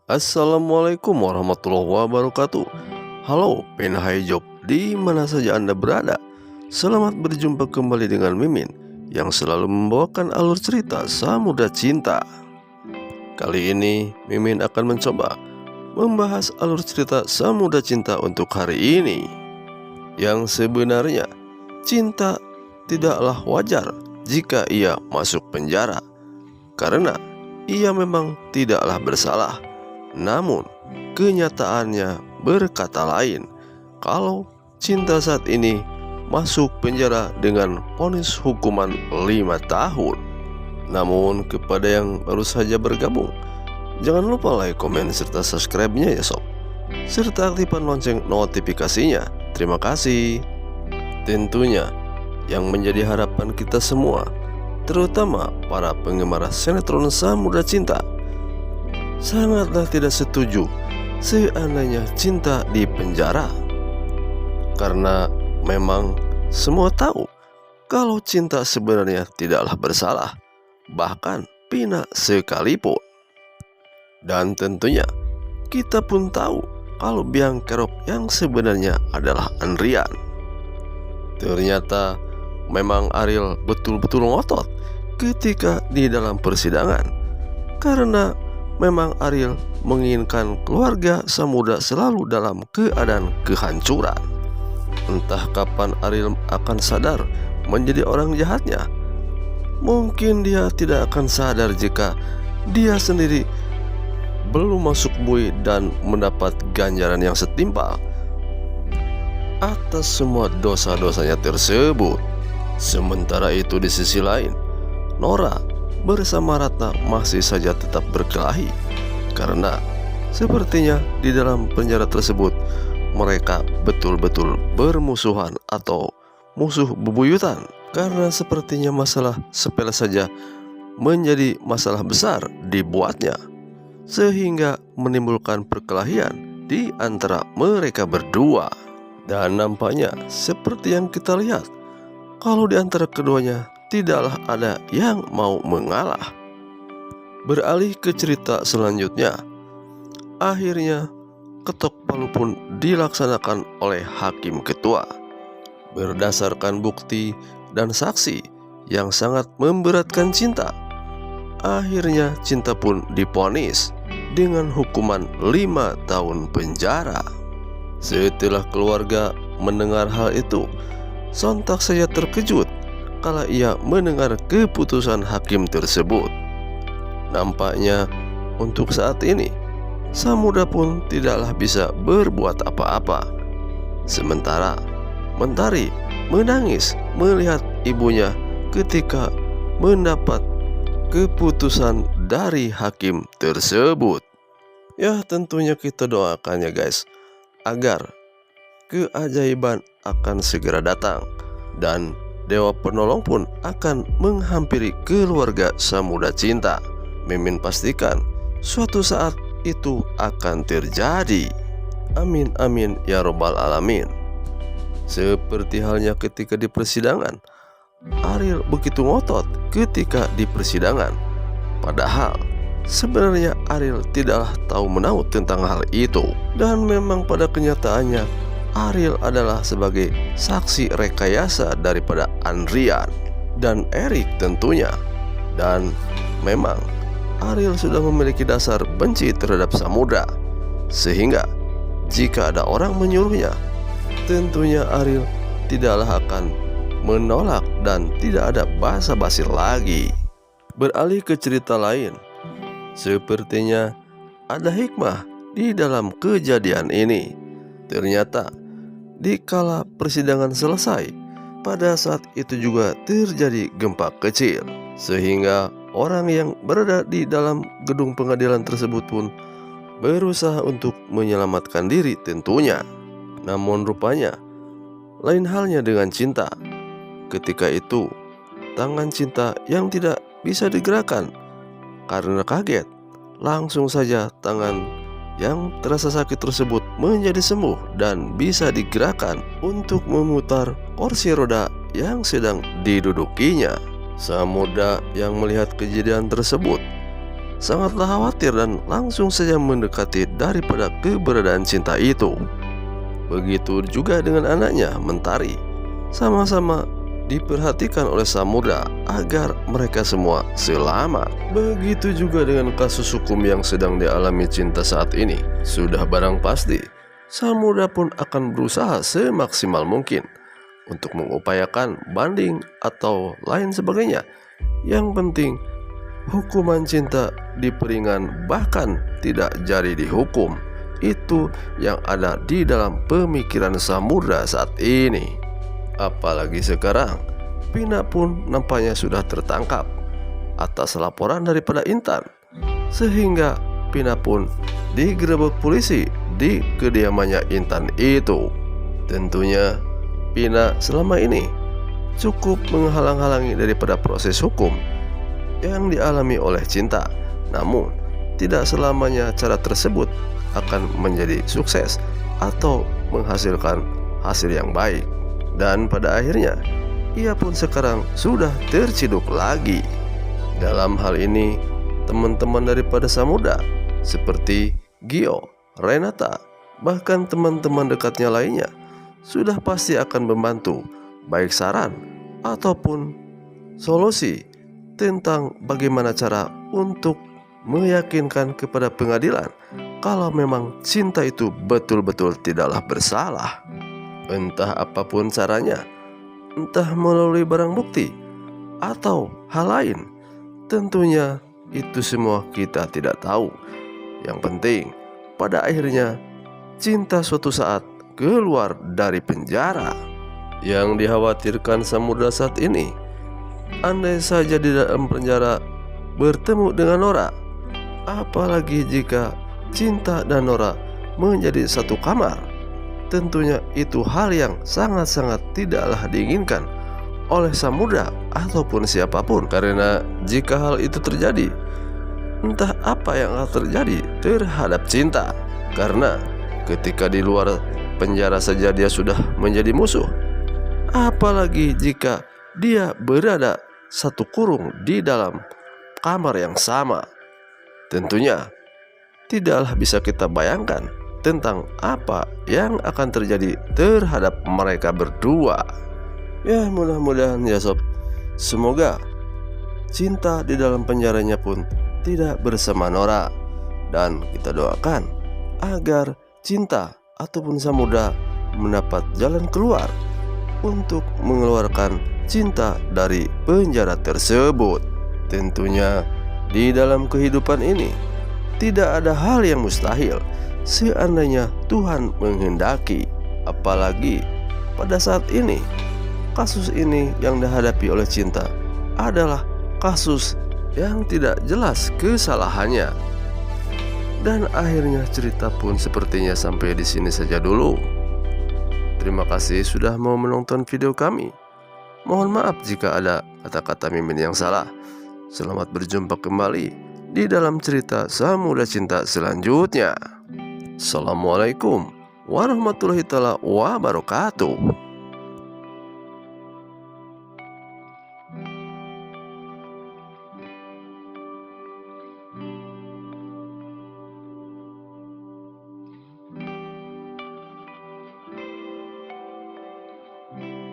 Assalamualaikum warahmatullahi wabarakatuh. Halo penghai job, di mana saja Anda berada. Selamat berjumpa kembali dengan Mimin yang selalu membawakan alur cerita Samudra Cinta. Kali ini Mimin akan mencoba membahas alur cerita Samudra Cinta untuk hari ini. Yang sebenarnya cinta tidaklah wajar jika ia masuk penjara, karena ia memang tidaklah bersalah. Namun kenyataannya berkata lain, kalau cinta saat ini masuk penjara dengan vonis hukuman 5 tahun. Namun kepada yang baru saja bergabung, jangan lupa like, komen, serta subscribe-nya ya sob, serta aktifkan lonceng notifikasinya. Terima kasih. Tentunya yang menjadi harapan kita semua, terutama para penggemar sinetron Samudra Cinta, sangatlah tidak setuju seandainya cinta di penjara. Karena memang semua tahu kalau cinta sebenarnya tidaklah bersalah, bahkan Pina sekalipun. Dan tentunya kita pun tahu kalau biang kerok yang sebenarnya adalah Andrian. Ternyata memang Ariel betul-betul ngotot ketika di dalam persidangan, karena memang Ariel menginginkan keluarga Samudra selalu dalam keadaan kehancuran. Entah kapan Ariel akan sadar menjadi orang jahatnya. Mungkin dia tidak akan sadar jika dia sendiri belum masuk bui dan mendapat ganjaran yang setimpal atas semua dosa-dosanya tersebut. Sementara itu di sisi lain, Nora bersama Ratna masih saja tetap berkelahi, karena sepertinya di dalam penjara tersebut mereka betul-betul bermusuhan atau musuh bebuyutan, karena sepertinya masalah sepele saja menjadi masalah besar dibuatnya, sehingga menimbulkan perkelahian di antara mereka berdua. Dan nampaknya seperti yang kita lihat, kalau di antara keduanya tidaklah ada yang mau mengalah. Beralih ke cerita selanjutnya, akhirnya ketok palu pun dilaksanakan oleh hakim ketua. Berdasarkan bukti dan saksi yang sangat memberatkan Cinta, akhirnya Cinta pun divonis dengan hukuman 5 tahun penjara. Setelah keluarga mendengar hal itu, sontak saja terkejut kala ia mendengar keputusan hakim tersebut. Nampaknya untuk saat ini Samudra pun tidaklah bisa berbuat apa-apa. Sementara Mentari menangis melihat ibunya ketika mendapat keputusan dari hakim tersebut. Ya, tentunya kita doakan ya guys, agar keajaiban akan segera datang dan Dewa Penolong pun akan menghampiri keluarga Samudra Cinta. Mimin pastikan suatu saat itu akan terjadi. Amin amin ya robbal alamin. Seperti halnya ketika di persidangan, Ariel begitu ngotot ketika di persidangan, padahal sebenarnya Ariel tidaklah tahu menahu tentang hal itu. Dan memang pada kenyataannya Ariel adalah sebagai saksi rekayasa daripada Andrian dan Erik tentunya. Dan memang Ariel sudah memiliki dasar benci terhadap Samudra, sehingga jika ada orang menyuruhnya, tentunya Ariel tidaklah akan menolak dan tidak ada basa-basi lagi. Beralih ke cerita lain, sepertinya ada hikmah di dalam kejadian ini. Ternyata dikala persidangan selesai, pada saat itu juga terjadi gempa kecil, sehingga orang yang berada di dalam gedung pengadilan tersebut pun berusaha untuk menyelamatkan diri tentunya. Namun rupanya lain halnya dengan Cinta. Ketika itu tangan Cinta yang tidak bisa digerakkan karena kaget, langsung saja tangan yang terasa sakit tersebut menjadi sembuh dan bisa digerakkan untuk memutar kursi roda yang sedang didudukinya. Samudra yang melihat kejadian tersebut sangatlah khawatir dan langsung saja mendekati daripada keberadaan Cinta itu. Begitu juga dengan anaknya, Mentari. Sama-sama diperhatikan oleh Samudra agar mereka semua selamat. Begitu juga dengan kasus hukum yang sedang dialami Cinta saat ini. Sudah barang pasti, Samudra pun akan berusaha semaksimal mungkin untuk mengupayakan banding atau lain sebagainya. Yang penting hukuman Cinta diperingan, bahkan tidak jadi dihukum. Itu yang ada di dalam pemikiran Samudra saat ini. Apalagi sekarang Pina pun nampaknya sudah tertangkap atas laporan daripada Intan, sehingga Pina pun digerebek polisi di kediamannya Intan itu. Tentunya Pina selama ini cukup menghalang-halangi daripada proses hukum yang dialami oleh Cinta. Namun tidak selamanya cara tersebut akan menjadi sukses atau menghasilkan hasil yang baik. Dan pada akhirnya ia pun sekarang sudah terciduk lagi. Dalam hal ini teman-teman daripada Samudra seperti Gio, Renata, bahkan teman-teman dekatnya lainnya sudah pasti akan membantu, baik saran ataupun solusi tentang bagaimana cara untuk meyakinkan kepada pengadilan kalau memang Cinta itu betul-betul tidaklah bersalah. Entah apapun caranya, entah melalui barang bukti atau hal lain, tentunya itu semua kita tidak tahu. Yang penting pada akhirnya Cinta suatu saat keluar dari penjara. Yang dikhawatirkan Samudra saat ini, andai saja di dalam penjara bertemu dengan Nora, apalagi jika Cinta dan Nora menjadi satu kamar, tentunya itu hal yang sangat-sangat tidaklah diinginkan oleh Samudra ataupun siapapun. Karena jika hal itu terjadi, entah apa yang akan terjadi terhadap Cinta. Karena ketika di luar penjara saja dia sudah menjadi musuh, apalagi jika dia berada satu kurung di dalam kamar yang sama. Tentunya tidaklah bisa kita bayangkan tentang apa yang akan terjadi terhadap mereka berdua. Ya, mudah-mudahan ya sob, semoga Cinta di dalam penjaranya pun tidak bersama Nora. Dan kita doakan agar Cinta ataupun Samudra mendapat jalan keluar untuk mengeluarkan Cinta dari penjara tersebut. Tentunya di dalam kehidupan ini tidak ada hal yang mustahil seandainya Tuhan menghendaki. Apalagi pada saat ini, kasus ini yang dihadapi oleh Cinta adalah kasus yang tidak jelas kesalahannya. Dan akhirnya cerita pun sepertinya sampai di sini saja dulu. Terima kasih sudah mau menonton video kami. Mohon maaf jika ada kata-kata mimin yang salah. Selamat berjumpa kembali di dalam cerita Samudra Cinta selanjutnya. Assalamualaikum warahmatullahi wabarakatuh.